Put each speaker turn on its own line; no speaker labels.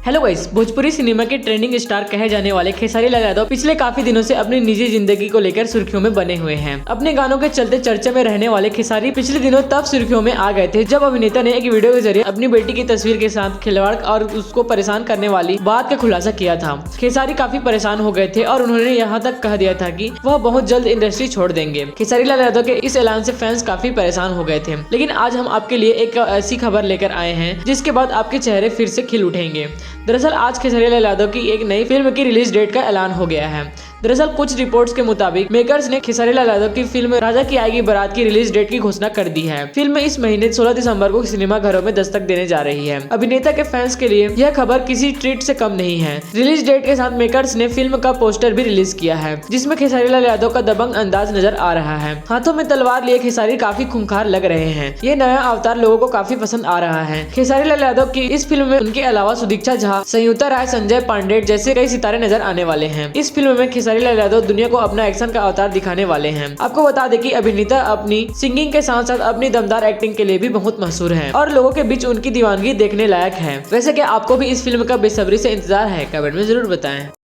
Hello guys, Bhojpuri cinema के trending star कहे जाने वाले खेसारी लाल यादव पिछले काफी दिनों से अपनी निजी जिंदगी को लेकर सुर्खियों में बने हुए हैं। अपने गानों के चलते चर्चा में रहने वाले खेसारी पिछले दिनों तब सुर्खियों में आ गए थे जब अभिनेता ने एक वीडियो के जरिए अपनी बेटी की तस्वीर के साथ खिलवाड़ और उसको परेशान करने वाली बात का खुलासा किया था। खेसारी काफी परेशान हो गए थे और उन्होंने यहाँ तक कह दिया था कि वह बहुत जल्द इंडस्ट्री छोड़ देंगे। खेसारी लाल यादव के इस ऐलान से फैंस काफी परेशान हो गए थे, लेकिन आज हम आपके लिए एक ऐसी खबर लेकर आए हैं जिसके बाद आपके चेहरे फिर से खिल उठेंगे। दरअसल आज खेसारी लाल यादव की एक नई फिल्म की रिलीज डेट का ऐलान हो गया है। दरअसल कुछ रिपोर्ट्स के मुताबिक मेकर्स ने खेसारी लाल यादव की फिल्म राजा की आएगी बारात की रिलीज डेट की घोषणा कर दी है। फिल्म इस महीने 16 दिसंबर को सिनेमा घरों में दस्तक देने जा रही है। अभिनेता के फैंस के लिए यह खबर किसी ट्रीट से कम नहीं है। रिलीज डेट के साथ मेकर्स ने फिल्म का पोस्टर भी रिलीज किया है, जिसमें खेसारी लाल यादव का दबंग अंदाज नजर आ रहा है। हाथों में तलवार लिए खेसारी काफी खूंखार लग रहे हैं। ये नया अवतार लोगों को काफी पसंद आ रहा है। खेसारी लाल यादव की इस फिल्म में उनके अलावा सुदीक्षा झा, संयुक्ता राय, संजय पांडे जैसे कई सितारे नजर आने वाले हैं। इस फिल्म में खेसारी लाल यादव दुनिया को अपना एक्शन का अवतार दिखाने वाले हैं। आपको बता दें कि अभिनेता अपनी सिंगिंग के साथ साथ अपनी दमदार एक्टिंग के लिए भी बहुत मशहूर हैं और लोगों के बीच उनकी दीवानगी देखने लायक है। वैसे क्या आपको भी इस फिल्म का बेसब्री से इंतजार है? कमेंट में जरूर बताएं।